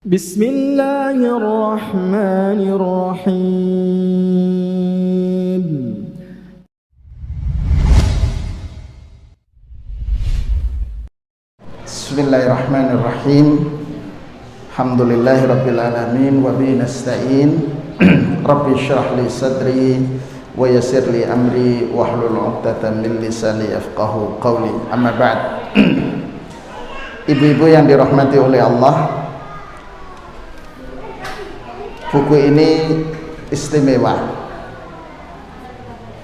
Bismillahirrahmanirrahim. Bismillahirrahmanirrahim. Alhamdulillahirabbil alamin wa bihi nasta'in. Rabbi shrah li sadri wa yassir li amri wahlul 'uqdatam min lisani yafqahu qawli. Amma ba'd. Ibu-ibu yang dirahmati oleh Allah, buku ini istimewa.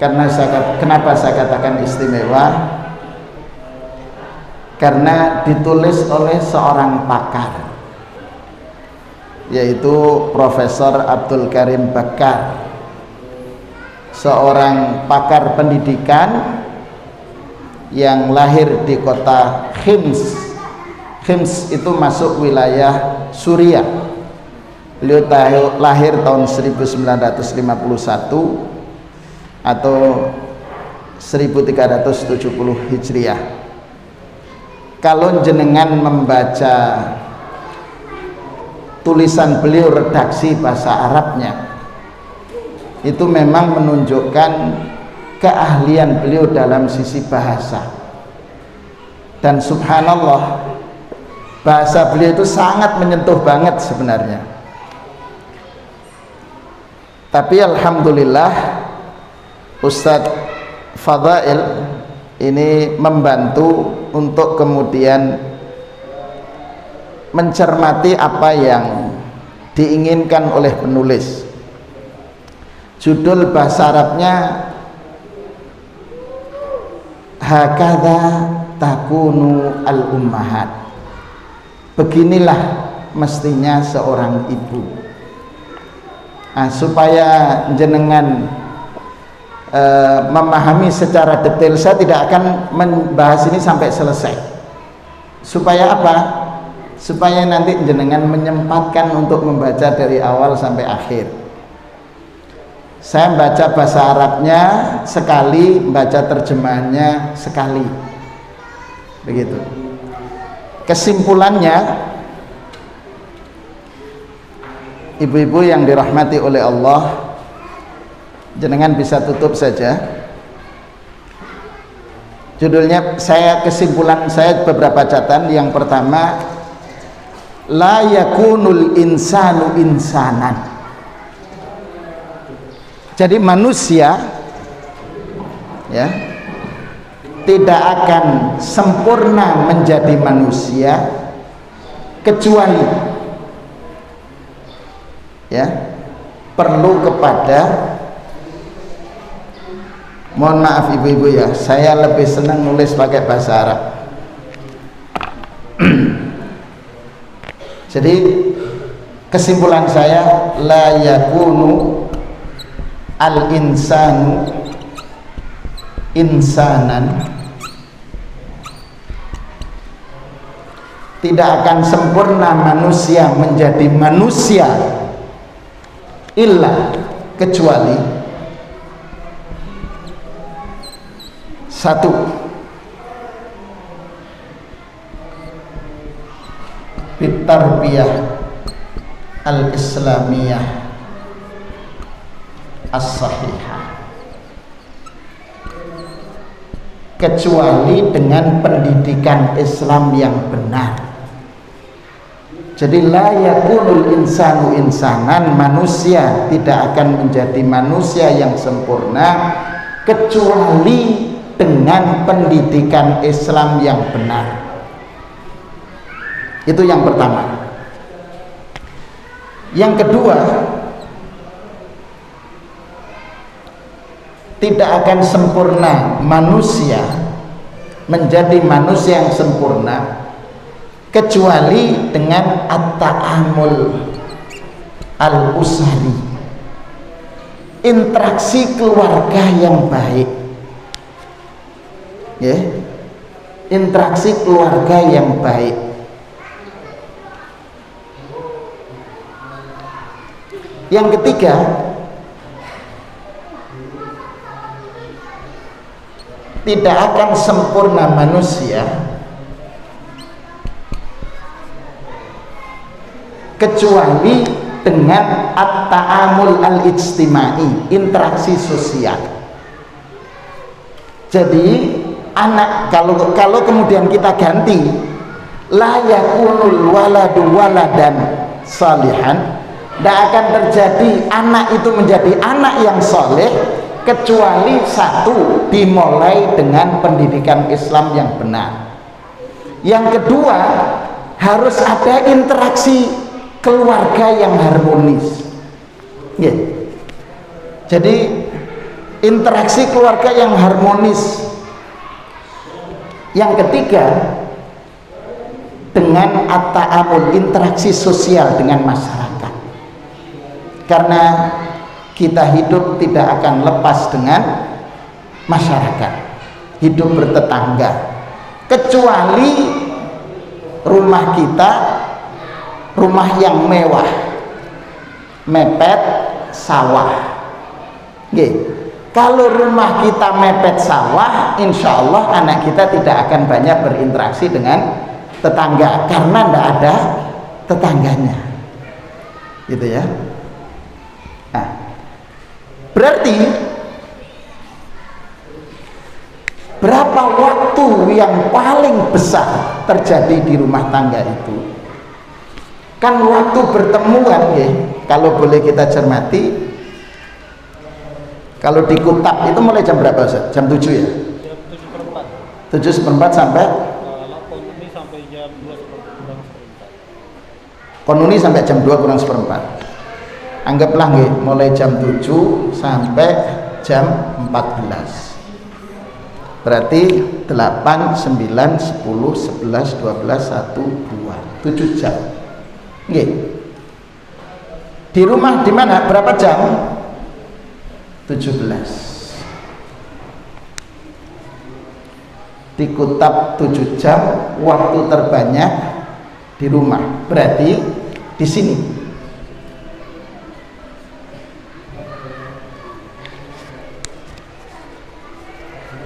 Kenapa saya katakan istimewa? Karena ditulis oleh seorang pakar, yaitu Profesor Abdul Karim Bakar, seorang pakar pendidikan yang lahir di kota Hims. Hims itu masuk wilayah Suriah. Beliau lahir tahun 1951 atau 1370 Hijriah. Kalau jenengan membaca tulisan beliau, redaksi bahasa Arabnya, itu memang menunjukkan keahlian beliau dalam sisi bahasa. Dan subhanallah, bahasa beliau itu sangat menyentuh banget sebenarnya. Tapi alhamdulillah Ustadz Fadail ini membantu untuk kemudian mencermati apa yang diinginkan oleh penulis. Judul bahasa Arabnya Hakadha takunu al-ummahat. Beginilah mestinya seorang ibu. Supaya jenengan memahami secara detail, saya tidak akan membahas ini sampai selesai. Supaya apa? Supaya nanti jenengan menyempatkan untuk membaca dari awal sampai akhir. Saya baca bahasa Arabnya sekali, baca terjemahannya sekali, begitu. Kesimpulannya, ibu-ibu yang dirahmati oleh Allah, jenengan bisa tutup saja. Judulnya, kesimpulan saya beberapa catatan. Yang pertama, la yakunul insanu insanan. Jadi manusia ya tidak akan sempurna menjadi manusia kecuali ya perlu kepada, mohon maaf ibu-ibu ya, saya lebih senang nulis pakai bahasa Arab. Jadi kesimpulan saya, la yakunu al-insanu insanan, tidak akan sempurna manusia menjadi manusia illa, kecuali satu, bitarbiyah al-islamiyah as-sahihah, kecuali dengan pendidikan Islam yang benar. Jadi la yakunul insanu insanan, manusia tidak akan menjadi manusia yang sempurna kecuali dengan pendidikan Islam yang benar. Itu yang pertama. Yang kedua, tidak akan sempurna manusia menjadi manusia yang sempurna kecuali dengan at-ta'amul al-usari, interaksi keluarga yang baik ya, interaksi keluarga yang baik. Yang ketiga, tidak akan sempurna manusia kecuali dengan at-ta'amul al-ijtimai, interaksi sosial. Jadi anak, kalau kemudian kita ganti la yakunul waladu waladan salihan, tidak akan terjadi anak itu menjadi anak yang soleh kecuali satu, dimulai dengan pendidikan Islam yang benar. Yang kedua, harus ada interaksi keluarga yang harmonis. Jadi interaksi keluarga yang harmonis. Yang ketiga, dengan at-ta'amul, interaksi sosial dengan masyarakat. Karena kita hidup tidak akan lepas dengan masyarakat, hidup bertetangga, kecuali rumah kita rumah yang mewah, mepet sawah. Kalau rumah kita mepet sawah, insya Allah anak kita tidak akan banyak berinteraksi dengan tetangga karena tidak ada tetangganya, gitu ya. Nah, berarti berapa waktu yang paling besar terjadi di rumah tangga itu? Kan waktu bertemuan ya, kalau boleh kita cermati, kalau di Kutab itu mulai jam berapa Ustaz? Jam 7 ya? Jam 7:04. 7:04 sampai? Konuni sampai jam 2 kurang seperempat. Konuni sampai jam 2 kurang seperempat. Anggaplah nggih, mulai jam 7 sampai jam 14. Berarti 8, 9, 10, 11, 12, 1, 2, 7 jam. Nggih. Di rumah di mana? Berapa jam? 17. Di Kutab 7 jam, waktu terbanyak di rumah. Berarti di sini.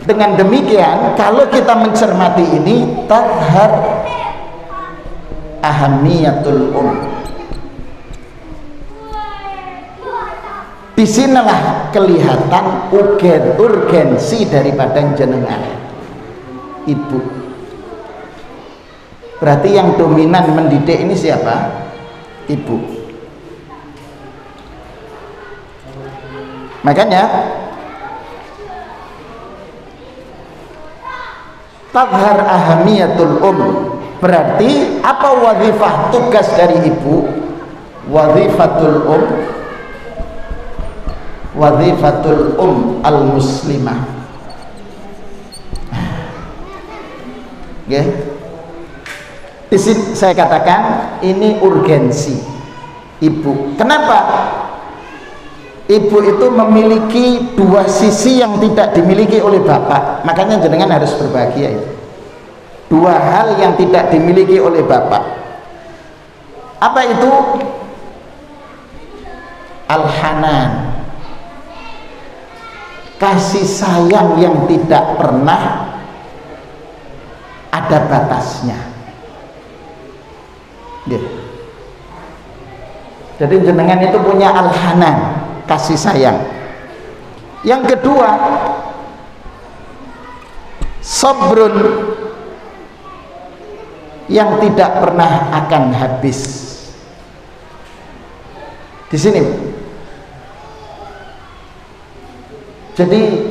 Dengan demikian, kalau kita mencermati ini, tadhar ahamiyatul disinilah kelihatan urgensi daripada jenengan ibu. Berarti yang dominan mendidik ini siapa? Ibu. Makanya tadhar ahamiyatul berarti apa wazifah tugas dari ibu? Wazifatul wazifatul al-muslimah. Di sini saya katakan ini urgensi ibu. Kenapa? Ibu itu memiliki dua sisi yang tidak dimiliki oleh bapak. Makanya jenengan harus berbahagia itu. Dua hal yang tidak dimiliki oleh bapak. Apa itu? Al-hanan, kasih sayang yang tidak pernah ada batasnya. Jadi jenengan itu punya al-hanan, kasih sayang. Yang kedua, sabrun, yang tidak pernah akan habis. Di sini. Jadi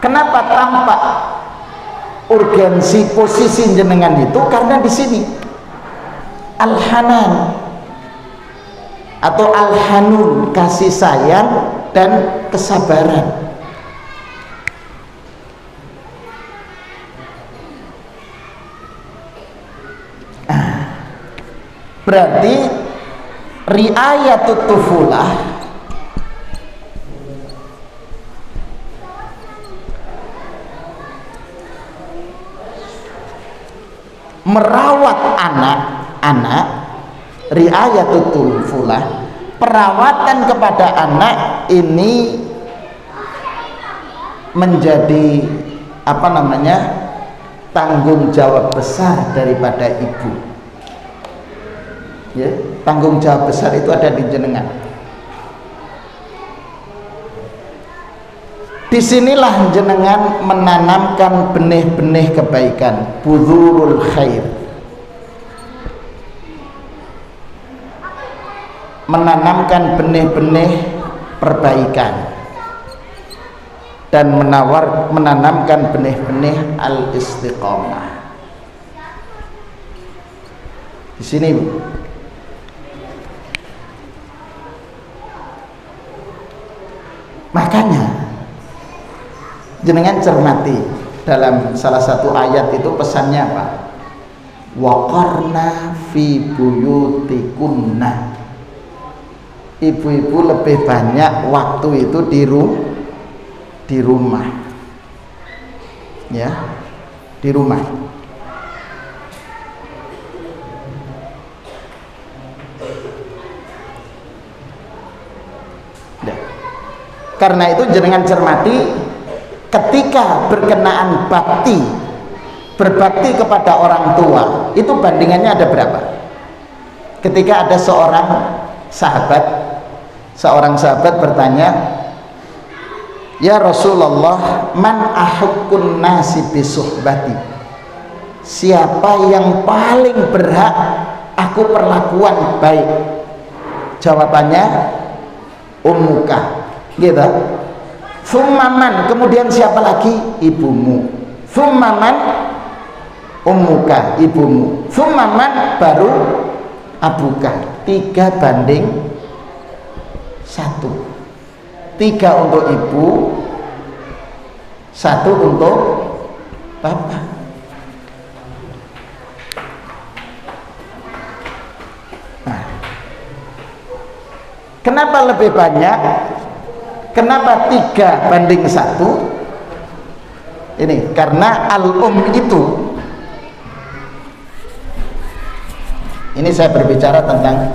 kenapa tampak urgensi posisi jenengan itu? Karena di sini al-hanan atau al-hanun, kasih sayang dan kesabaran. Berarti riayatut tufulah, merawat anak-anak, riayatut tufulah, perawatan kepada anak ini menjadi tanggung jawab besar daripada ibu. Ya. tanggung jawab besar itu ada di jenengan. Disinilah jenengan menanamkan benih-benih kebaikan, budhurul khair, menanamkan benih-benih perbaikan dan menanamkan benih-benih al-istiqomah. Di sini makanya jenengan cermati dalam salah satu ayat itu pesannya apa? Waqarna fi buyutikunna. Ibu-ibu lebih banyak waktu itu di rumah, ya, di rumah. Ya. Karena itu jenengan cermati ketika berkenaan berbakti kepada orang tua, itu bandingannya ada berapa? Ketika ada seorang sahabat bertanya, ya Rasulullah, man ahaqqun nasi bisuhbati, siapa yang paling berhak aku perlakuan baik? Jawabannya ummuka, gitu. Thummaman, kemudian siapa lagi? Ibumu. Thummaman, ummuka, ibumu. Thummaman, baru abuka. 3:1. 3 untuk ibu, 1 untuk bapak. Nah, kenapa lebih banyak? Kenapa 3:1? Ini karena itu, ini saya berbicara tentang,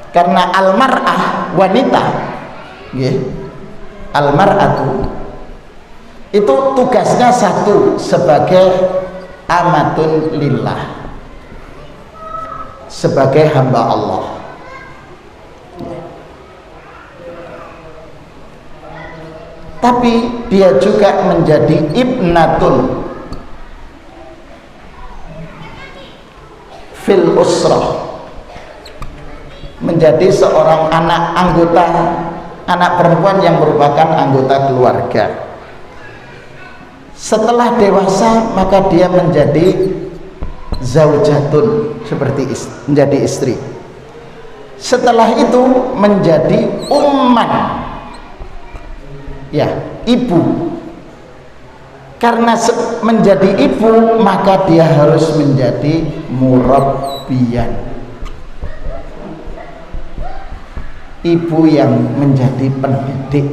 karena almar'ah, wanita, almar'atu itu tugasnya 1 sebagai amatun lillah, sebagai hamba Allah. Tapi dia juga menjadi ibnatun fil usrah, menjadi seorang anak perempuan yang merupakan anggota keluarga. Setelah dewasa maka dia menjadi zaujatun, menjadi istri. Setelah itu menjadi umman, ya, ibu. Karena menjadi ibu maka dia harus menjadi murabbiyan, ibu yang menjadi pendidik.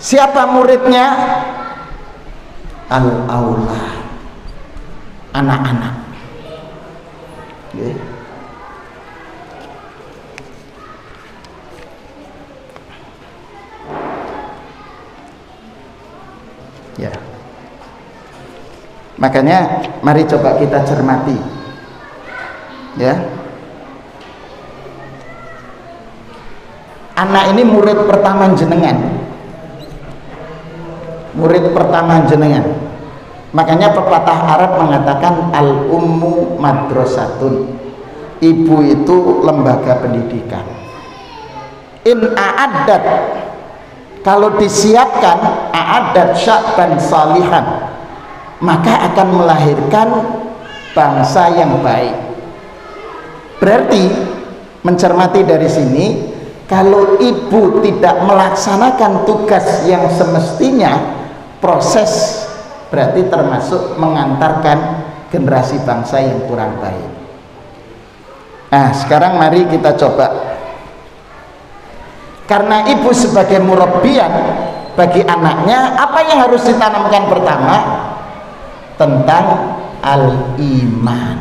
Siapa muridnya? Al-aula, anak-anak. Ya. Makanya mari coba kita cermati, ya. Anak ini murid pertama jenengan, makanya pepatah Arab mengatakan al-ummu madrasatun, ibu itu lembaga pendidikan. In a'addat, kalau disiapkan, a'addat sya'ban salihan, maka akan melahirkan bangsa yang baik. Berarti mencermati dari sini, kalau ibu tidak melaksanakan tugas yang semestinya, proses berarti termasuk mengantarkan generasi bangsa yang kurang baik. Nah, sekarang mari kita coba, karena ibu sebagai murabbiyan bagi anaknya, apa yang harus ditanamkan pertama? Tentang al-iman,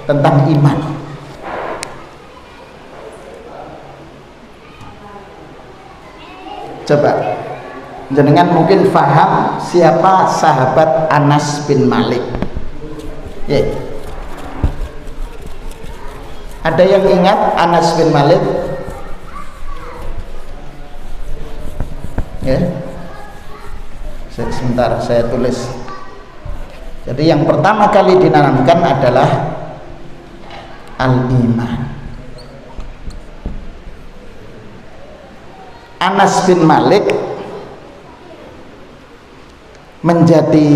tentang iman. Coba jenengan mungkin paham siapa sahabat Anas bin Malik. Ada yang ingat Anas bin Malik? Ya. Sebentar saya tulis. Jadi yang pertama kali dinanamkan adalah al-iman. Anas bin Malik menjadi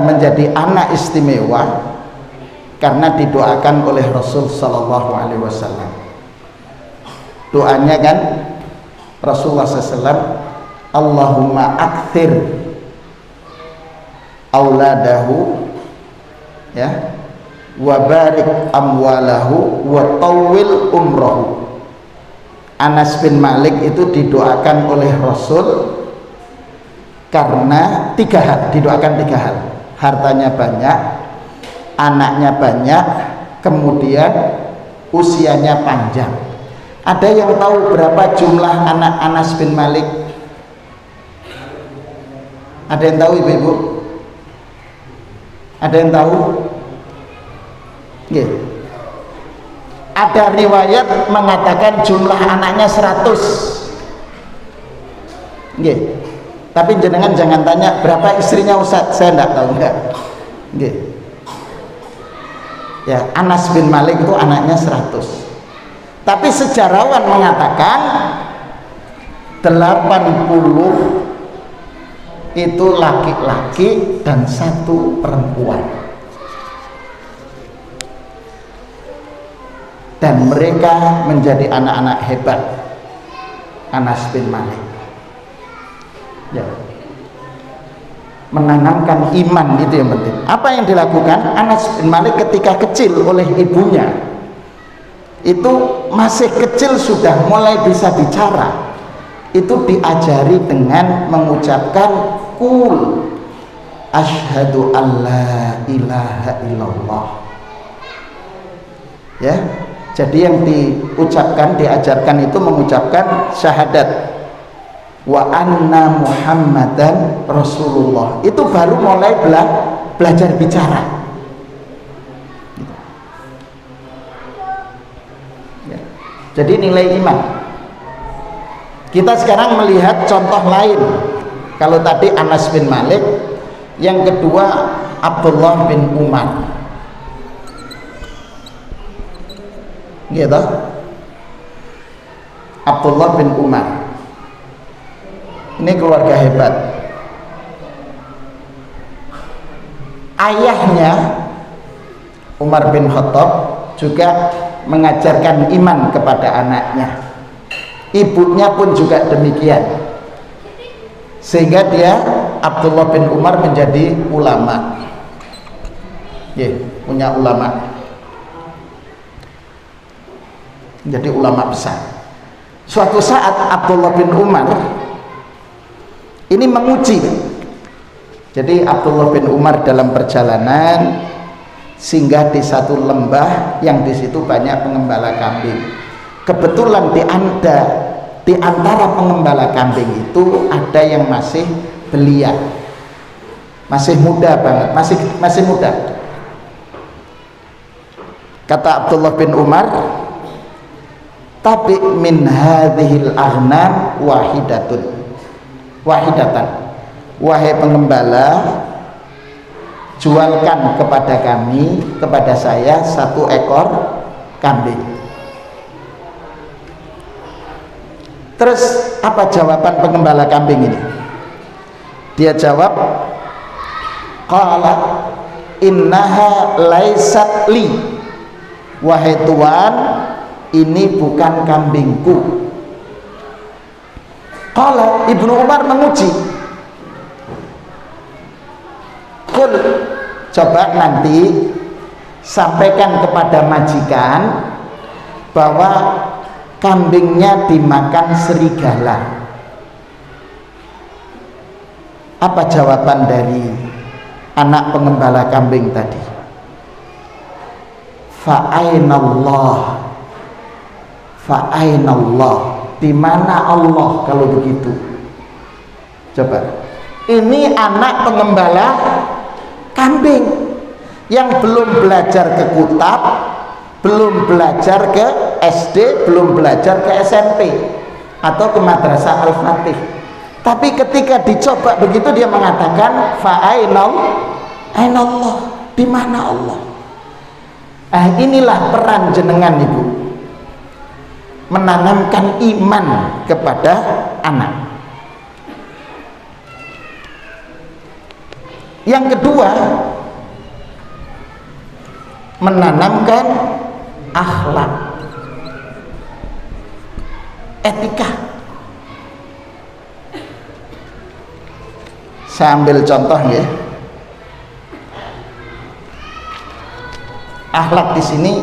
menjadi anak istimewa karena didoakan oleh Rasul Sallallahu Alaihi Wasallam. Doanya kan Rasulullah SAW, Allahumma akthir auladahu, ya, wa barik amwalahu wa tawil umrohu. Anas bin Malik itu didoakan oleh Rasul karena didoakan tiga hal: hartanya banyak, anaknya banyak, kemudian usianya panjang. Ada yang tahu berapa jumlah anak Anas bin Malik? Ada yang tahu, ibu-ibu? Ada yang tahu? Yeah. Ada riwayat mengatakan jumlah anaknya 100. Yeah. Tapi jenengan jangan tanya berapa istrinya Ustaz, saya enggak tahu, enggak. Yeah. Ya, Anas bin Malik itu anaknya 100. Tapi sejarawan mengatakan 80 itu laki-laki dan 1 perempuan. Dan mereka menjadi anak-anak hebat. Anas bin Malik, ya, menanamkan iman, itu yang penting. Apa yang dilakukan Anas bin Malik ketika kecil oleh ibunya? Itu masih kecil sudah mulai bisa bicara. Itu diajari dengan mengucapkan qul asyhadu alla ilaha illallah. Ya, jadi yang diajarkan itu mengucapkan syahadat wa anna muhammadan rasulullah. Itu baru mulai belajar bicara. Ya. Jadi nilai iman. Kita sekarang melihat contoh lain. Kalau tadi Anas bin Malik, yang kedua Abdullah bin Umar. Gitu. Abdullah bin Umar. Ini keluarga hebat. Ayahnya Umar bin Khattab juga mengajarkan iman kepada anaknya. Ibunya pun juga demikian. Sehingga dia Abdullah bin Umar menjadi ulama. Punya ulama. Jadi ulama besar. Suatu saat Abdullah bin Umar ini menguji. Jadi Abdullah bin Umar dalam perjalanan singgah di satu lembah yang di situ banyak pengembala kambing. Kebetulan di antara pengembala kambing itu ada yang masih belia, masih muda banget, masih muda. Kata Abdullah bin Umar, tapi min hadhil aghnam wahidatan, wahai pengembala, jualkan kepada saya 1 ekor kambing. Terus apa jawaban pengembala kambing ini? Dia jawab, qala innaha laisat li, wahai tuan, ini bukan kambingku. Qala, Ibnu Umar menguji, kul, coba nanti sampaikan kepada majikan bahwa kambingnya dimakan serigala. Apa jawaban dari anak pengembala kambing tadi? Fa'ainallah, di mana Allah kalau begitu? Coba, ini anak pengembala kambing yang belum belajar ke kutab, belum belajar ke SD, belum belajar ke SMP atau ke madrasah Al-Fatih. Tapi ketika dicoba begitu dia mengatakan fa'ainallah, di mana Allah? Inilah peran jenengan ibu, menanamkan iman kepada anak. Yang kedua, menanamkan akhlak, etika. Saya ambil contoh ya. Akhlak di sini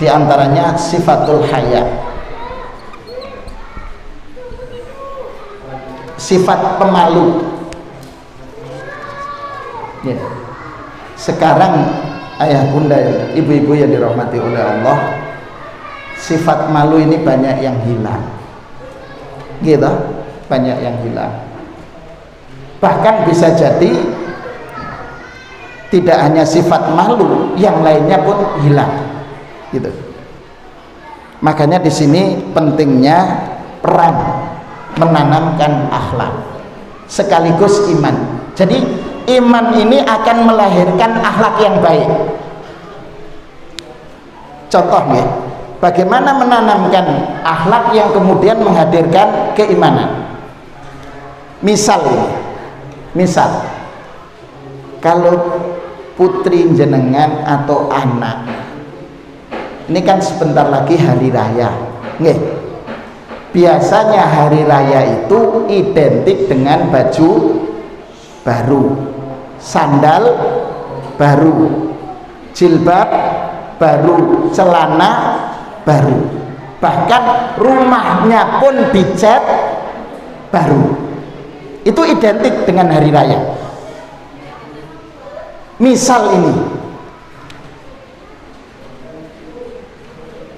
diantaranya sifatul haya, sifat pemalu. Ya. Sekarang ayah bunda, ibu-ibu yang dirahmati oleh Allah, sifat malu ini banyak yang hilang, gitu, banyak yang hilang. Bahkan bisa jadi tidak hanya sifat malu, yang lainnya pun hilang, gitu. Makanya di sini pentingnya peran menanamkan akhlak sekaligus iman. Jadi iman ini akan melahirkan akhlak yang baik. Contohnya, bagaimana menanamkan akhlak yang kemudian menghadirkan keimanan? Misal kalau putri jenengan atau anak, ini kan sebentar lagi hari raya, nggih. Biasanya hari raya itu identik dengan baju baru, sandal baru, jilbab baru, celana baru, bahkan rumahnya pun dicat baru. Itu identik dengan hari raya. Misal ini,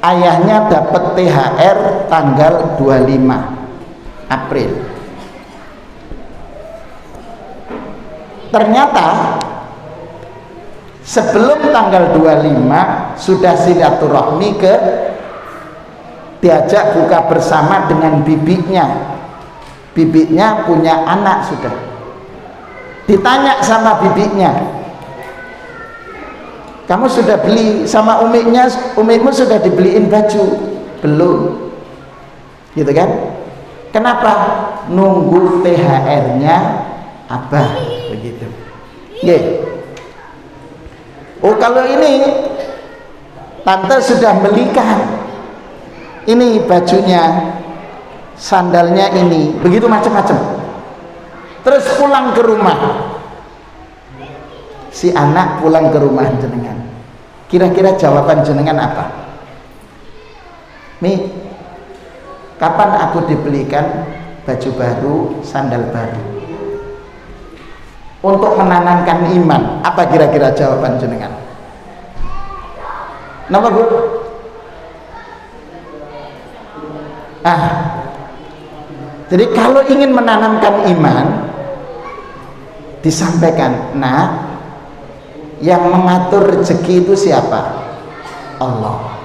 ayahnya dapat THR tanggal 25 April. Ternyata sebelum tanggal 25 sudah silaturahmi ke, diajak buka bersama dengan bibiknya. Bibiknya punya anak sudah. Ditanya sama bibiknya, kamu sudah beli sama umikmu sudah dibeliin baju? Belum. Gitu kan? Kenapa? Nunggu THR-nya Abah, begitu. Yeah. Oh, kalau ini tante sudah belikan ini bajunya, sandalnya ini, begitu macam-macam. Terus pulang ke rumah, si anak pulang ke rumah jenengan, kira-kira jawaban jenengan apa? Mi, kapan aku dibelikan baju baru, sandal baru? Untuk menanamkan iman, apa kira-kira jawaban jenengan? Nama Bu? Jadi kalau ingin menanamkan iman, disampaikan, nah, yang mengatur rezeki itu siapa? Allah.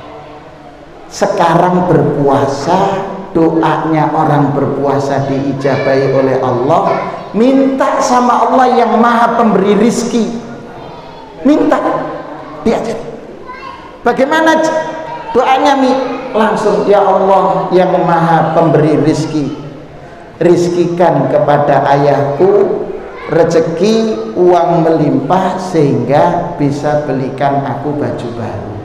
Sekarang berpuasa, doanya orang berpuasa diijabahi oleh Allah. Minta sama Allah yang maha pemberi rizki, minta, diajar. Bagaimana doanya Mi? Langsung, ya Allah yang maha pemberi rizki, rizkikan kepada ayahku rezeki uang melimpah sehingga bisa belikan aku baju baru.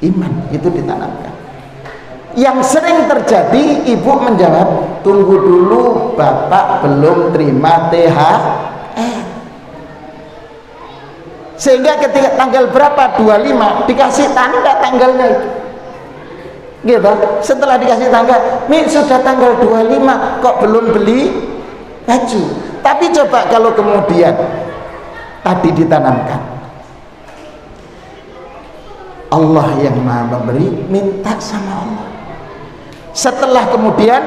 Iman itu ditanamkan. Yang sering terjadi, ibu menjawab, tunggu dulu, bapak belum terima THR. Sehingga ketika tanggal berapa, 25, dikasih tanda tanggalnya itu, gitu. Setelah dikasih tanggal, Mi sudah tanggal 25 kok belum beli baju. Tapi coba kalau kemudian tadi ditanamkan, Allah yang maha memberi, minta sama Allah. Setelah kemudian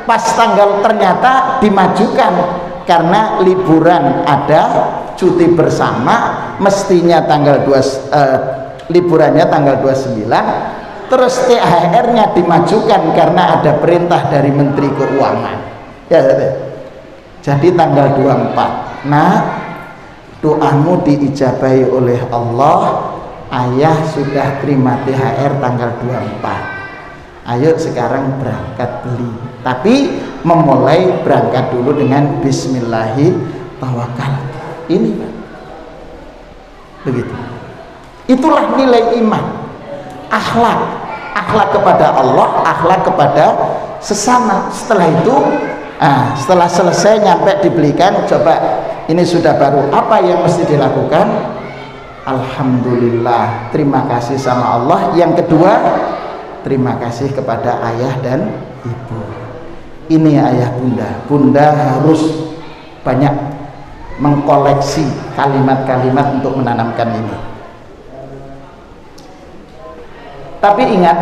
pas tanggal ternyata dimajukan karena liburan ada cuti bersama, mestinya tanggal 2 liburannya tanggal 29, terus THR-nya dimajukan karena ada perintah dari Menteri Keuangan. Ya, jadi tanggal 24. Nah, doamu diijabahi oleh Allah. Ayah sudah terima THR tanggal 24. Ayo sekarang berangkat beli, tapi memulai berangkat dulu dengan bismillahi tawakal. Ini Pak, begitu. Itulah nilai iman, akhlak kepada Allah, akhlak kepada sesama. Setelah itu, setelah selesai nyampe dibelikan, coba ini sudah baru, apa yang mesti dilakukan? Alhamdulillah, terima kasih sama Allah. Yang kedua, terima kasih kepada ayah dan ibu. Ini ayah bunda harus banyak mengkoleksi kalimat-kalimat untuk menanamkan ini. Tapi ingat,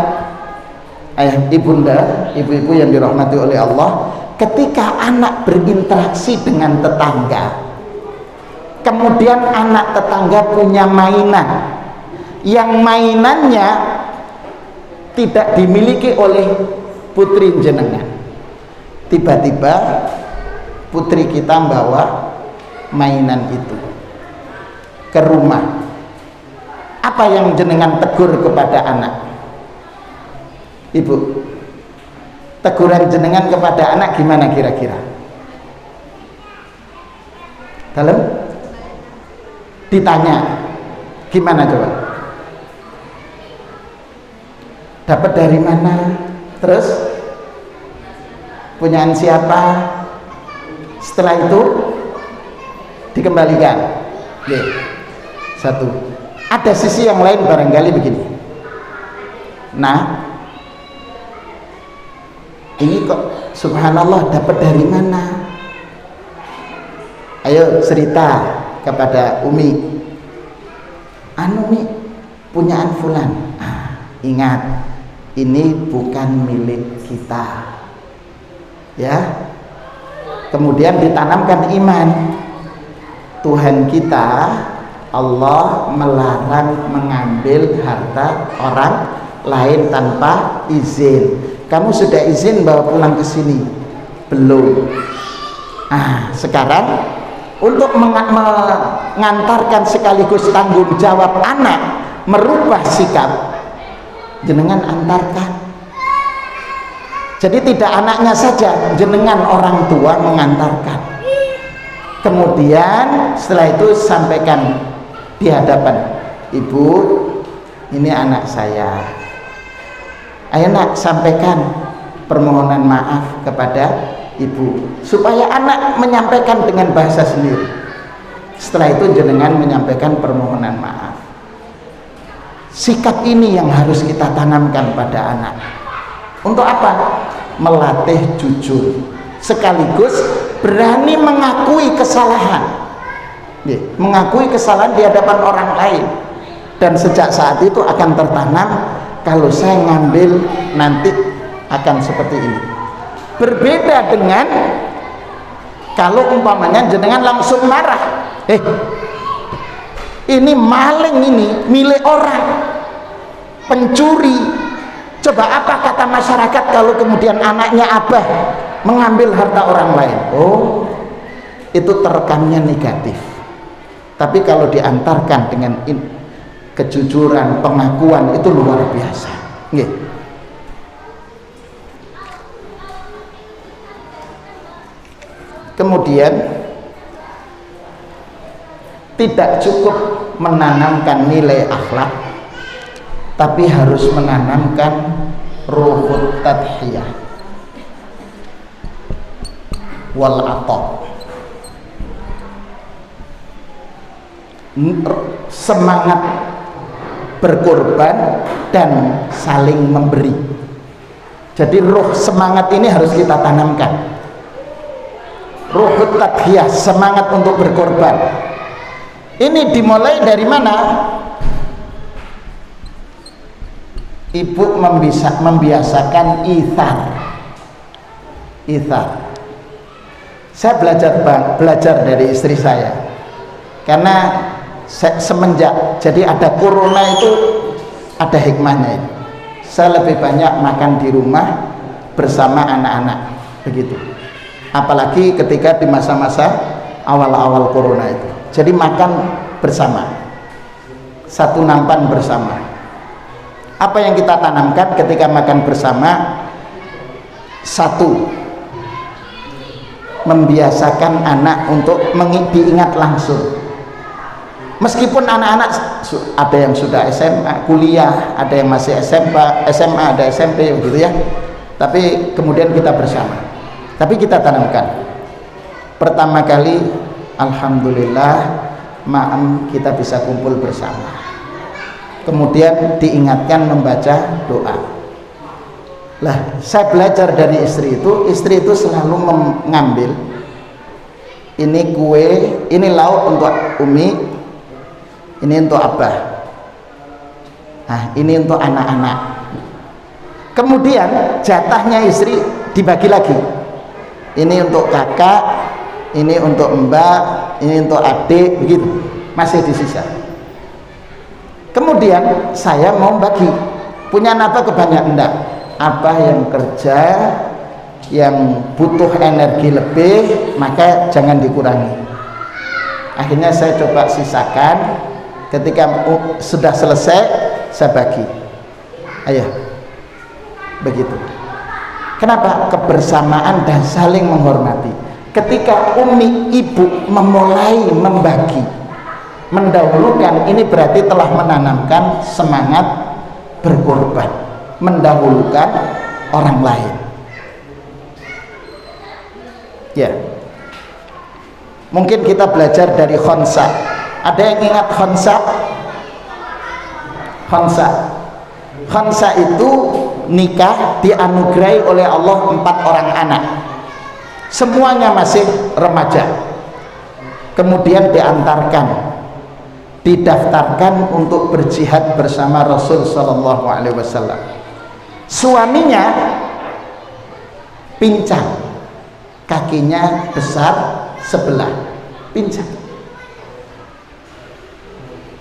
ayah ibunda, ibu-ibu yang dirahmati oleh Allah, ketika anak berinteraksi dengan tetangga, kemudian anak tetangga punya mainan yang mainannya tidak dimiliki oleh putri jenengan, tiba-tiba putri kita bawa mainan itu ke rumah, apa yang jenengan tegur kepada anak? Ibu, teguran jenengan kepada anak gimana kira-kira? Dalam ditanya gimana coba? Dapat dari mana? Terus punyaan siapa? Setelah itu dikembalikan. Oke. Satu. Ada sisi yang lain barangkali begini. Nah, ini kok subhanallah dapat dari mana? Ayo cerita kepada Umi. Umi, punyaan fulan. Ingat, ini bukan milik kita. Ya. Kemudian ditanamkan iman. Tuhan kita Allah melarang mengambil harta orang lain tanpa izin. Kamu sudah izin bawa pulang ke sini? Belum. Sekarang untuk mengantarkan sekaligus tanggung jawab anak merubah sikap, jenengan antarkan. Jadi tidak anaknya saja, jenengan orang tua mengantarkan. Kemudian setelah itu sampaikan di hadapan ibu, ini anak saya. Ayo nak, sampaikan permohonan maaf kepada ibu, supaya anak menyampaikan dengan bahasa sendiri. Setelah itu jenengan menyampaikan permohonan maaf. Sikap ini yang harus kita tanamkan pada anak. Untuk apa? Melatih jujur, sekaligus berani mengakui kesalahan. Mengakui kesalahan di hadapan orang lain. Dan sejak saat itu akan tertanam, kalau saya ngambil nanti akan seperti ini. Berbeda dengan kalau umpamanya jenengan langsung marah, ini maling, ini milik orang, pencuri. Coba apa kata masyarakat kalau kemudian anaknya abah mengambil harta orang lain? Oh, itu terekamnya negatif. Tapi kalau diantarkan dengan kejujuran, pengakuan, itu luar biasa. Nggih. Kemudian tidak cukup menanamkan nilai akhlak, tapi harus menanamkan ruhut tadhiyah wal ata, semangat berkorban dan saling memberi. Jadi ruh semangat ini harus kita tanamkan. Ruhut tadhiyah, semangat untuk berkorban. Ini dimulai dari mana? Ibu membiasakan ithar. Saya belajar dari istri saya. Karena semenjak jadi ada corona itu ada hikmahnya itu. Saya lebih banyak makan di rumah bersama anak-anak begitu. Apalagi ketika di masa-masa awal-awal corona itu. Jadi makan bersama, satu nampan bersama. Apa yang kita tanamkan ketika makan bersama? Satu, membiasakan anak untuk diingat langsung. Meskipun anak-anak ada yang sudah SMA, kuliah, ada yang masih SMA, ada SMP gitu ya. Tapi kemudian kita bersama. Tapi kita tanamkan. Pertama kali, alhamdulillah, maam kita bisa kumpul bersama. Kemudian diingatkan membaca doa. Lah, saya belajar dari istri itu selalu mengambil ini kue, ini lauk untuk Umi, ini untuk Abah, nah ini untuk anak-anak. Kemudian jatahnya istri dibagi lagi, ini untuk kakak, ini untuk mbak, ini untuk adik, begitu, masih disisa. Kemudian saya mau bagi, punya nafkah kebanyakan enggak, apa yang kerja, yang butuh energi lebih, maka jangan dikurangi. Akhirnya saya coba sisakan, ketika sudah selesai saya bagi. Ayo, begitu. Kenapa? Kebersamaan dan saling menghormati. Ketika umi ibu memulai membagi, mendahulukan, ini berarti telah menanamkan semangat berkorban, mendahulukan orang lain. Ya, mungkin kita belajar dari Khonsa. Ada yang ingat Khonsa? Khonsa itu nikah, dianugerahi oleh Allah 4 orang anak, semuanya masih remaja. Kemudian didaftarkan untuk berjihad bersama Rasul Sallallahu Alaihi Wasallam. Suaminya pincang, kakinya besar sebelah, pincang.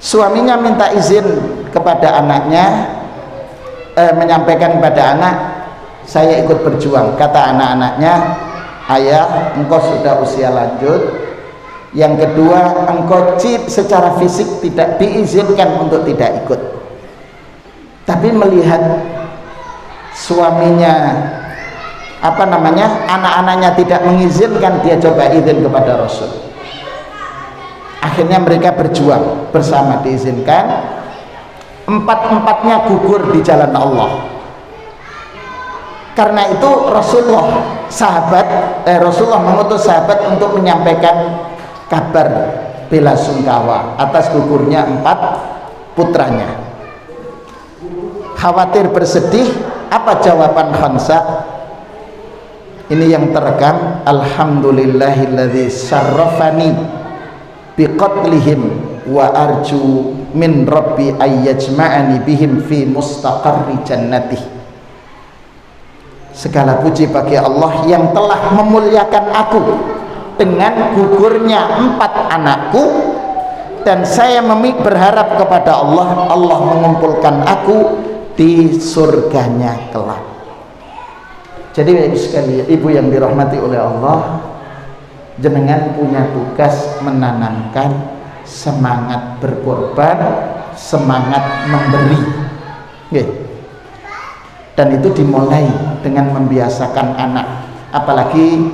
Suaminya minta izin kepada anaknya, menyampaikan kepada anak, saya ikut berjuang. Kata anak-anaknya, ayah, engkau sudah usia lanjut. Yang kedua, engkau secara fisik tidak diizinkan untuk tidak ikut. Tapi melihat suaminya, anak-anaknya tidak mengizinkan, dia coba izin kepada Rasul. Akhirnya mereka berjuang bersama, diizinkan. 4-4-nya gugur di jalan Allah. Karena itu Rasulullah mengutus sahabat untuk menyampaikan kabar bela sungkawa atas gugurnya 4 putranya. Khawatir, bersedih. Apa jawaban Khansa? Ini yang terekam, alhamdulillahilladzi syarrafani biqatlihim wa arju min rabbi ayyajma'ani bihim fi mustaqarri jannatih. Segala puji bagi Allah yang telah memuliakan aku dengan gugurnya 4 anakku, dan saya berharap kepada Allah mengumpulkan aku di surganya kelak. Jadi sekali ibu yang dirahmati oleh Allah, jenengan punya tugas menanamkan semangat berkorban, semangat memberi. Dan itu dimulai dengan membiasakan anak, apalagi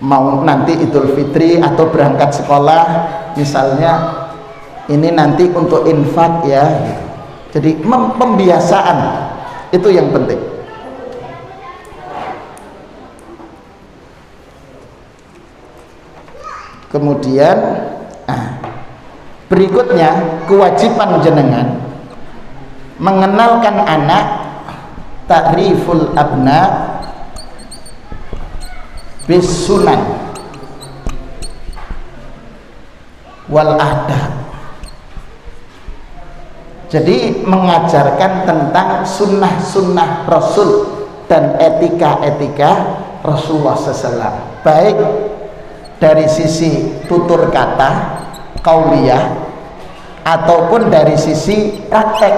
mau nanti Idul Fitri atau berangkat sekolah misalnya, ini nanti untuk infak ya. Jadi pembiasaan itu yang penting. Kemudian berikutnya, kewajiban jenengan mengenalkan anak, ta'riful abna bis sunan wal adab. Jadi mengajarkan tentang sunnah-sunnah Rasul dan etika-etika Rasulullah SAW, baik dari sisi tutur kata, kauliyah ataupun dari sisi praktek.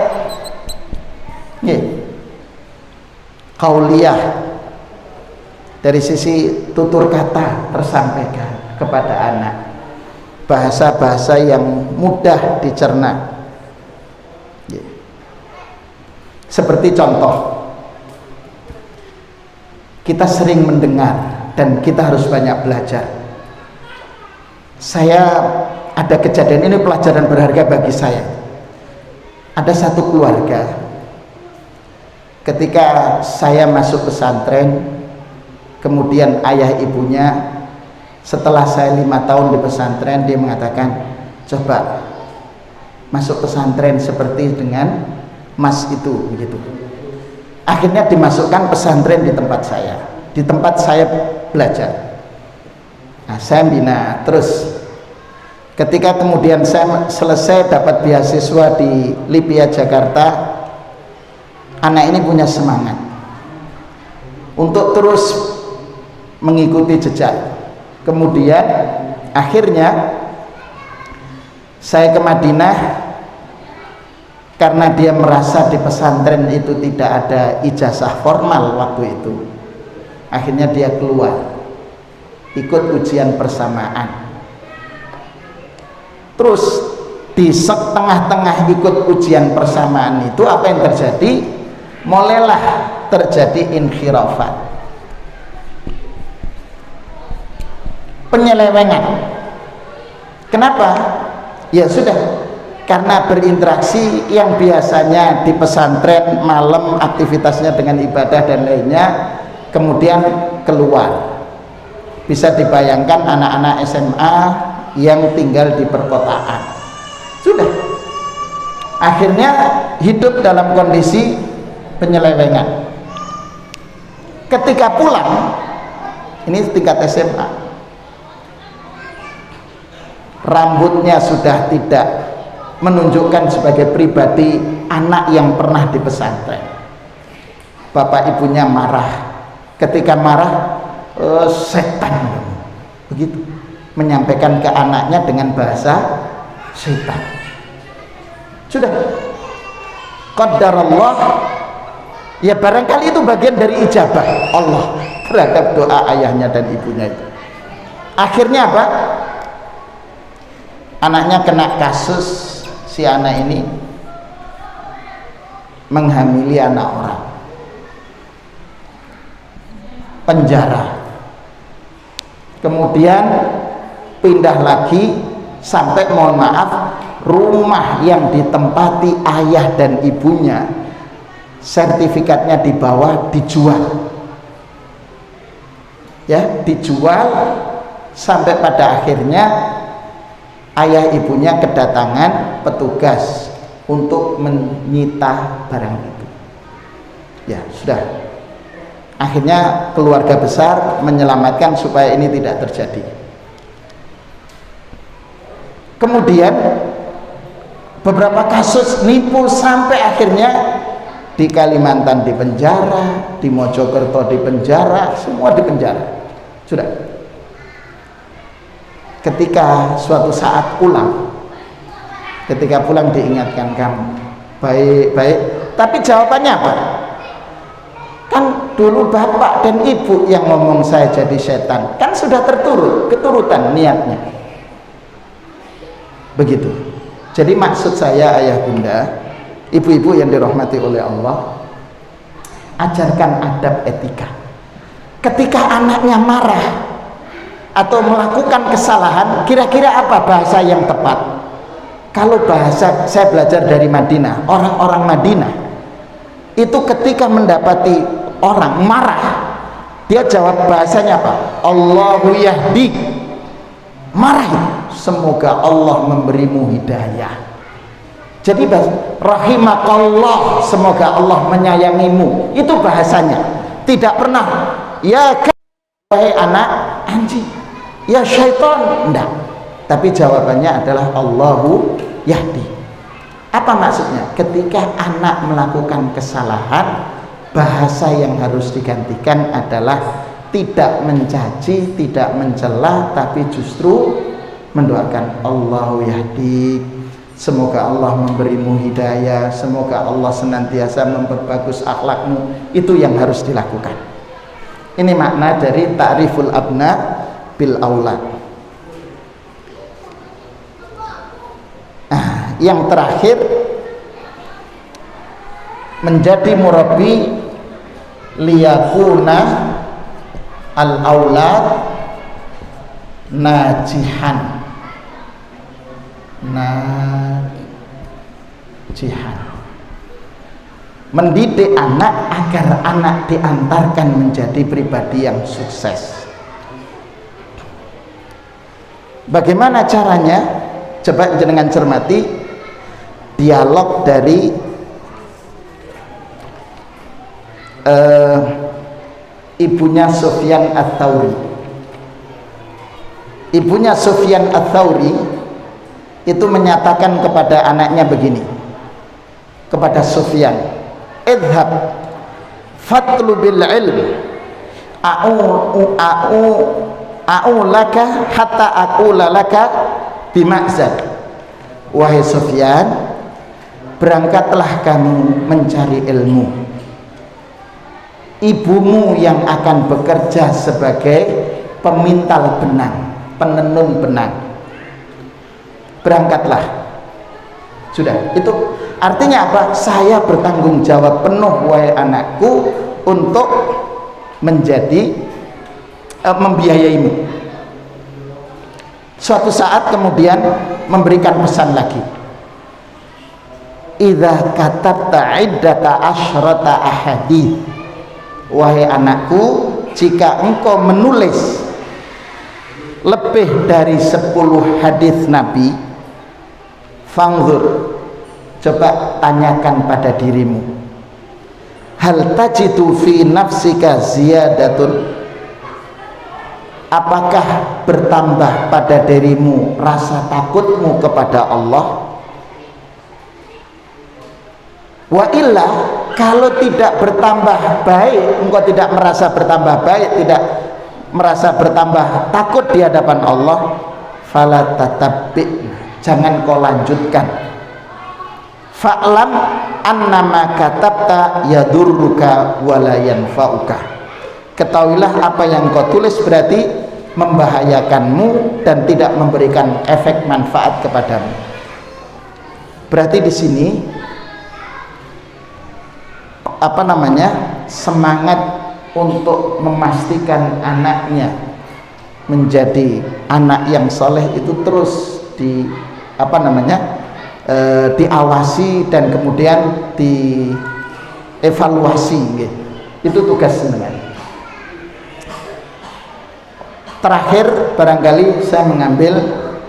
Kauliyah dari sisi tutur kata tersampaikan kepada anak, bahasa-bahasa yang mudah dicerna. Seperti contoh, kita sering mendengar dan kita harus banyak belajar. Saya ada kejadian, ini pelajaran berharga bagi saya. Ada satu keluarga, ketika saya masuk pesantren, kemudian ayah ibunya, setelah saya 5 tahun di pesantren, dia mengatakan, coba masuk pesantren seperti dengan mas itu, begitu. Akhirnya dimasukkan pesantren di tempat saya belajar. Nah, saya bina terus. Ketika kemudian saya selesai dapat beasiswa di Lipia Jakarta, anak ini punya semangat untuk terus mengikuti jejak. Kemudian akhirnya saya ke Madinah, karena dia merasa di pesantren itu tidak ada ijazah formal waktu itu. Akhirnya dia keluar ikut ujian persamaan. Terus di setengah-tengah ikut ujian persamaan itu apa yang terjadi? Mulailah terjadi inkhirafat, penyelewengan. Kenapa? Ya sudah, karena berinteraksi yang biasanya di pesantren malam aktivitasnya dengan ibadah dan lainnya, kemudian keluar. Bisa dibayangkan anak-anak SMA yang tinggal di perkotaan, sudah akhirnya hidup dalam kondisi penyelewengan. Ketika pulang, ini tingkat SMA, rambutnya sudah tidak menunjukkan sebagai pribadi anak yang pernah di pesantren. Bapak ibunya marah. Ketika marah, setan, begitu menyampaikan ke anaknya dengan bahasa setan. Sudah, qadarullah, ya barangkali itu bagian dari ijabah Allah terhadap doa ayahnya dan ibunya itu. Akhirnya apa? Anaknya kena kasus, si anak ini menghamili anak orang, penjara. Kemudian pindah lagi sampai, mohon maaf, rumah yang ditempati ayah dan ibunya, sertifikatnya dibawa, dijual, ya dijual, sampai pada akhirnya ayah ibunya kedatangan petugas untuk menyita barang itu. Ya sudah, akhirnya keluarga besar menyelamatkan supaya ini tidak terjadi. Kemudian beberapa kasus nipu sampai akhirnya di Kalimantan di penjara, di Mojokerto di penjara, semua di penjara. Sudah. Ketika suatu saat pulang, diingatkan, kamu baik-baik, tapi jawabannya apa? Kan dulu bapak dan ibu yang ngomong saya jadi setan, kan sudah keturutan niatnya, begitu. Jadi maksud saya, ayah bunda, ibu-ibu yang dirahmati oleh Allah, ajarkan adab etika. Ketika anaknya marah atau melakukan kesalahan, kira-kira apa bahasa yang tepat? Kalau bahasa saya belajar dari Madinah, orang-orang Madinah itu ketika mendapati orang marah, dia jawab bahasanya apa? Allahu yahdi. Marah itu, semoga Allah memberimu hidayah. Jadi rahimakallah, semoga Allah menyayangimu. Itu bahasanya. Tidak pernah ya wahai anak anjing, ya syaitan, enggak. Tapi jawabannya adalah Allahu yahdi. Apa maksudnya? Ketika anak melakukan kesalahan, bahasa yang harus digantikan adalah tidak mencaci, tidak mencela, tapi justru mendoakan Allahu yahdi, semoga Allah memberimu hidayah, semoga Allah senantiasa memperbagus akhlakmu. Itu yang harus dilakukan. Ini makna dari ta'riful abna bil aulad. Yang terakhir, menjadi murabbi liyakuna al aulad najihan. Mendidik anak agar anak diantarkan menjadi pribadi yang sukses. Bagaimana caranya? Coba jenengan cermati dialog dari ibunya Sufyan Ats-Tsauri. Ibunya Sufyan Ats-Tsauri itu menyatakan kepada anaknya begini, kepada Sufyan, idhab fatlubil ilm a'u laka hatta aqula laka bima'zad. Wahai Sufyan, berangkatlah kamu mencari ilmu. Ibumu yang akan bekerja sebagai pemintal benang, penenun benang. Berangkatlah. Sudah, itu artinya apa? Saya bertanggung jawab penuh wahai anakku untuk menjadi membiayaimu. Suatu saat kemudian memberikan pesan lagi, idza katabta iddata asyrata ahadits, wahai anakku, jika engkau menulis lebih dari 10 hadis Nabi, fangzur, coba tanyakan pada dirimu, hal tajidu fi nafsika ziyadatun, apakah bertambah pada dirimu rasa takutmu kepada Allah? Wa illa, kalau tidak bertambah baik, engkau tidak merasa bertambah baik, tidak merasa bertambah takut di hadapan Allah, fala tatabbi, jangan kau lanjutkan. Fa'lam annama katabta yadurruka wala yanfa'uka, ketahuilah apa yang kau tulis berarti membahayakanmu dan tidak memberikan efek manfaat kepadamu. Berarti di sini semangat untuk memastikan anaknya menjadi anak yang soleh itu terus diawasi dan kemudian dievaluasi gitu. Itu tugas sebenarnya. Terakhir barangkali saya mengambil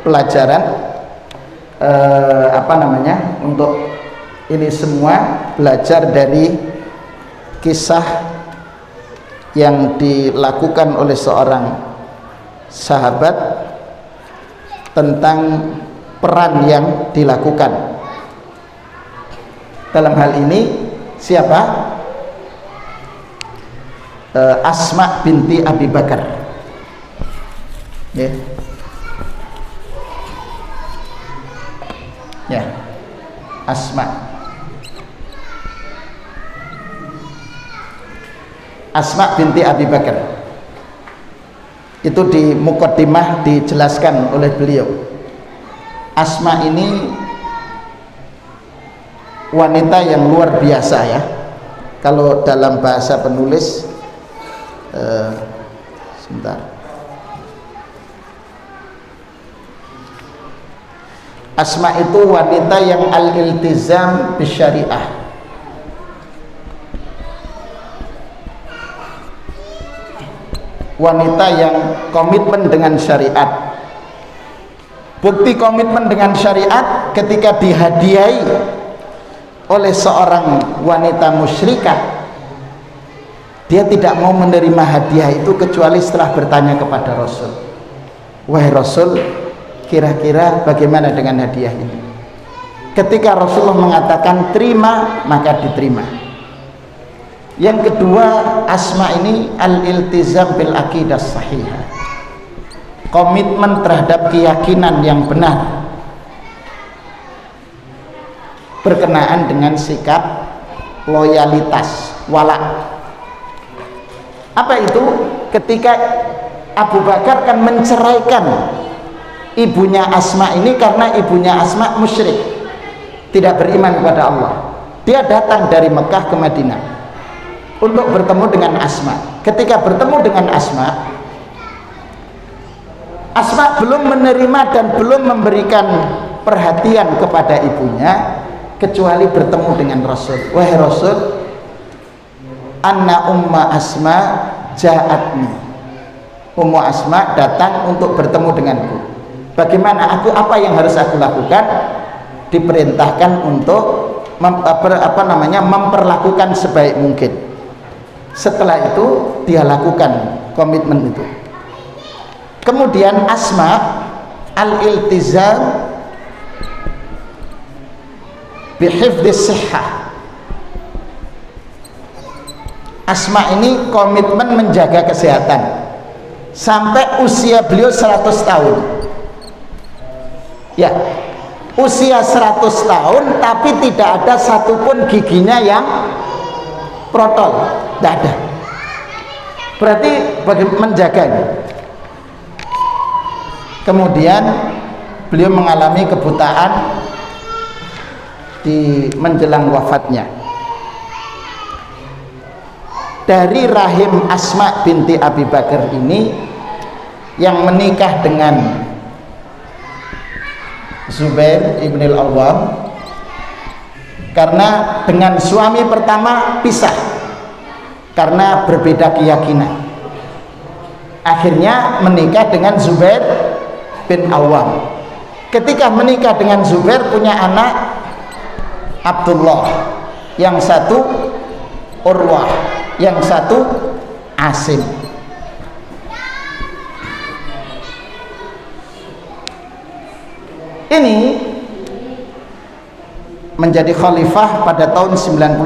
pelajaran untuk ini semua belajar dari kisah yang dilakukan oleh seorang sahabat tentang peran yang dilakukan. Dalam hal ini siapa? Asma binti Abi Bakar. Ya. Ya. Asma binti Abi Bakar. Itu di muqaddimah dijelaskan oleh beliau. Asma ini wanita yang luar biasa ya. Kalau dalam bahasa penulis sebentar. Asma itu wanita yang al-iltizam bisyariah. Wanita yang komitmen dengan syariat. Bukti komitmen dengan syariat ketika dihadiahi oleh seorang wanita musyrikah, dia tidak mau menerima hadiah itu kecuali setelah bertanya kepada Rasul, wahai Rasul, kira-kira bagaimana dengan hadiah ini? Ketika Rasulullah mengatakan terima, maka diterima. Yang kedua, Asma ini al-iltizam bil aqidah sahihah, komitmen terhadap keyakinan yang benar berkenaan dengan sikap loyalitas, wala. Apa itu? Ketika Abu Bakar kan menceraikan ibunya Asma ini karena ibunya Asma musyrik, tidak beriman kepada Allah. Dia datang dari Mekah ke Madinah untuk bertemu dengan Asma. Ketika bertemu dengan Asma, Asma belum menerima dan belum memberikan perhatian kepada ibunya kecuali bertemu dengan Rasul. Wahai Rasul, anna umma Asma ja'atni. Ummu Asma datang untuk bertemu denganku. Bagaimana aku, apa yang harus aku lakukan? Diperintahkan untuk memperlakukan sebaik mungkin. Setelah itu dia lakukan komitmen itu. Kemudian Asma al-iltizam bihifdhis sihhah. Asma ini komitmen menjaga kesehatan sampai usia beliau 100 tahun. Ya, usia 100 tahun tapi tidak ada satupun giginya yang protol, tidak ada. Berarti bagaimana menjaganya? Kemudian beliau mengalami kebutaan di menjelang wafatnya. Dari rahim Asma binti Abi Bakar ini yang menikah dengan Zubair ibn al-Awwam, karena dengan suami pertama pisah karena berbeda keyakinan, akhirnya menikah dengan Zubair bin Awwam. Ketika menikah dengan Zubair punya anak Abdullah, yang satu Urwah, yang satu Asim. Ini menjadi khalifah pada tahun 99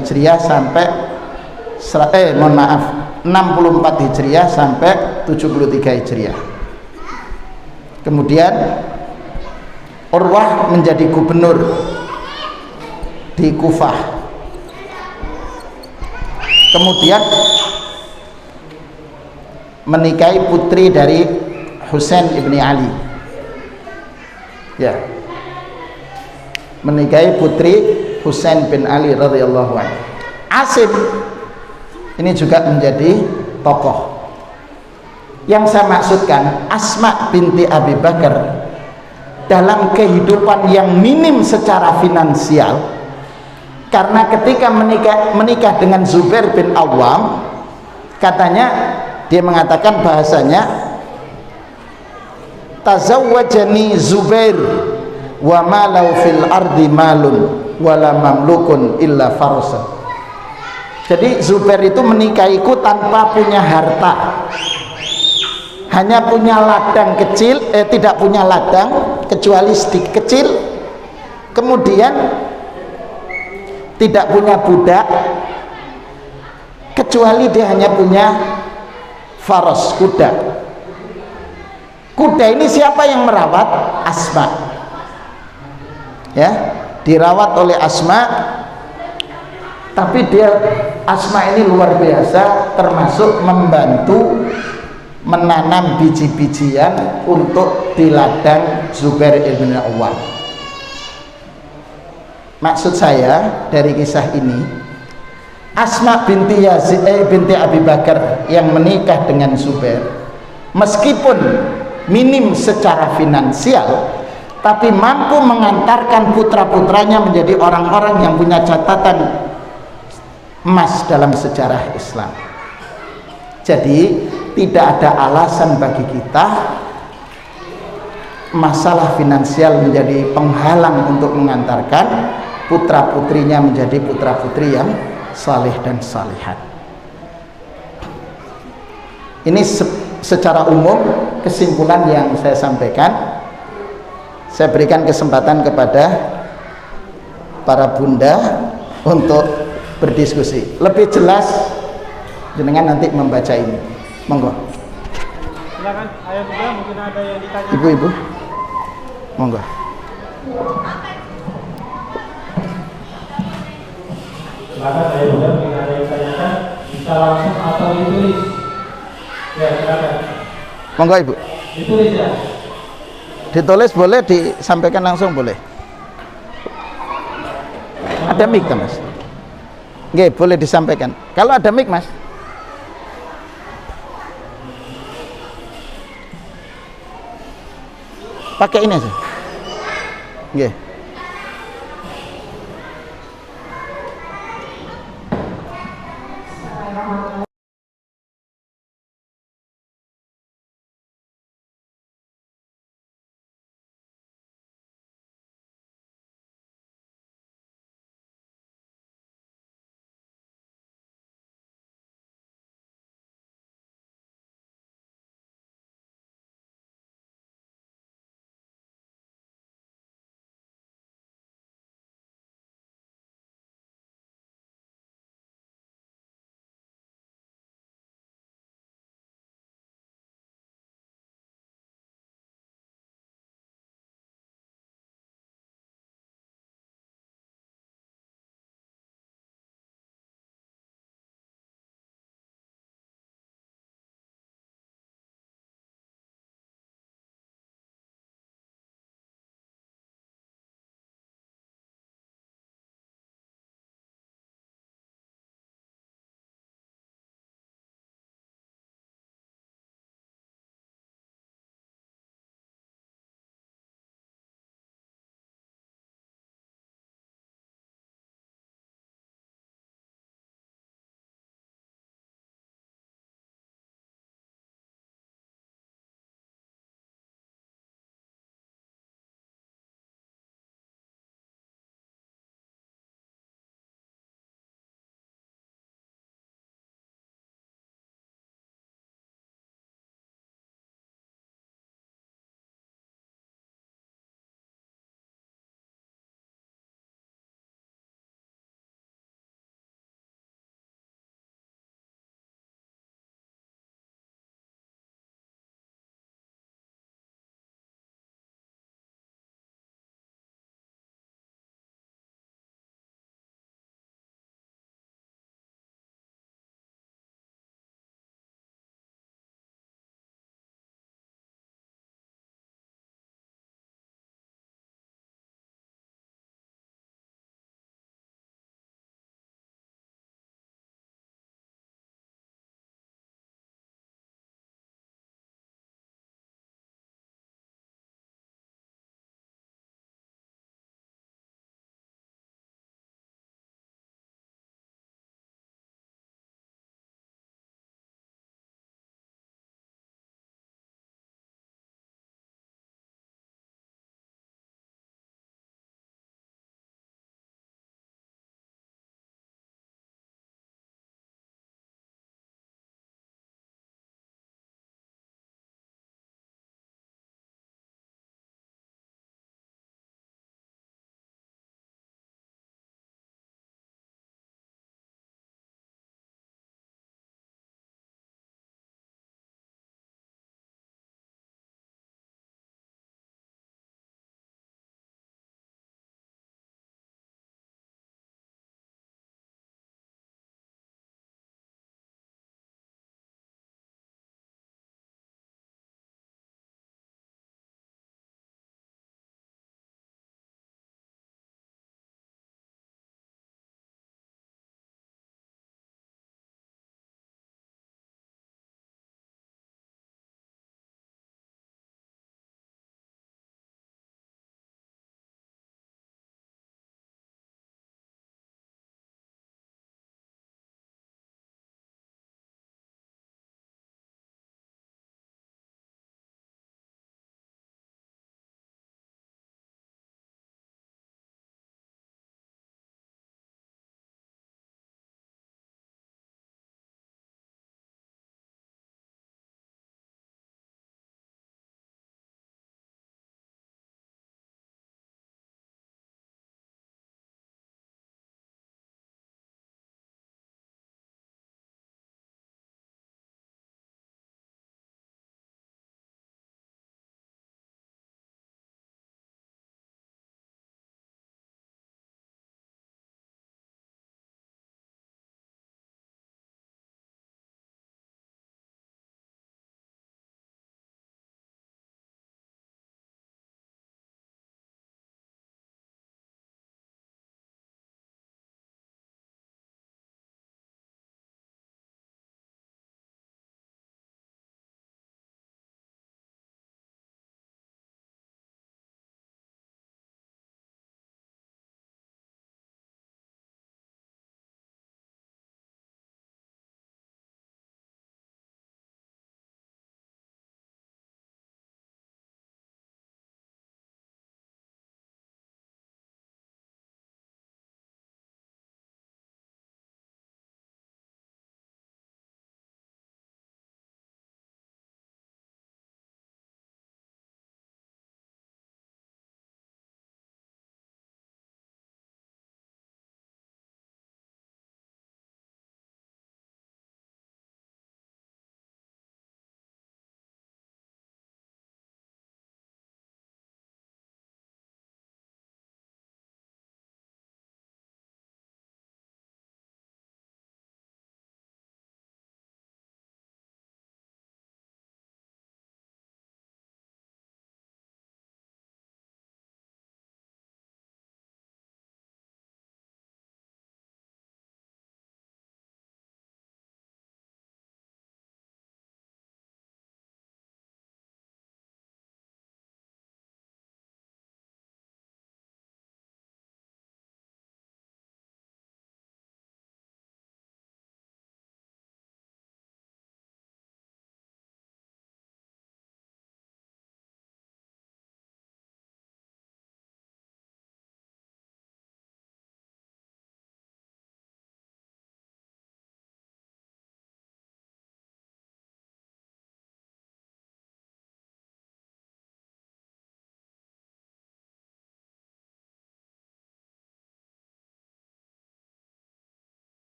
Hijriah sampai 64 Hijriah sampai 73 Hijriah. Kemudian Urwah menjadi gubernur di Kufah. Kemudian menikahi putri dari Husain ibni Ali. Ya, menikahi putri Husain bin Ali radhiyallahu anhu. Asim ini juga menjadi tokoh. Yang saya maksudkan Asma binti Abi Bakar dalam kehidupan yang minim secara finansial, karena ketika menikah dengan Zubair bin Awwam, katanya dia mengatakan bahasanya tazawwajani Zubair wa ma law fil ardi malun wala mamlukun illa farsa. Jadi Zubair itu menikahiku tanpa punya harta, hanya punya ladang kecil, tidak punya ladang kecuali sedikit kecil, kemudian tidak punya budak kecuali dia hanya punya faros, kuda. Kuda ini siapa yang merawat? Asma. Ya, dirawat oleh Asma. Tapi dia Asma ini luar biasa, termasuk membantu menanam biji-bijian untuk di ladang Zubair ibn Awwam. Maksud saya dari kisah ini, Asma binti binti Abi Bakar yang menikah dengan Zubair, meskipun minim secara finansial, tapi mampu mengantarkan putra-putranya menjadi orang-orang yang punya catatan emas dalam sejarah Islam. Jadi tidak ada alasan bagi kita masalah finansial menjadi penghalang untuk mengantarkan putra-putrinya menjadi putra-putri yang saleh dan salihat. Ini secara umum kesimpulan yang saya sampaikan. Saya berikan kesempatan kepada para bunda untuk berdiskusi. Lebih jelas jenengan nanti membaca ini. Monggo. Silakan, Ayah Buddha, mungkin ada yang ditanya. Ibu-ibu, monggo. Silakan Ayah Buddha, mungkin ada yang ditanyakan. Bisa langsung atau ditulis. Ya, silakan. Monggo Ibu. Ditulis ya. Ditulis boleh, disampaikan langsung boleh. Ada mic kan, Mas? Nggih, boleh disampaikan. Kalau ada mic, Mas. Pakai ini aja. Nggih.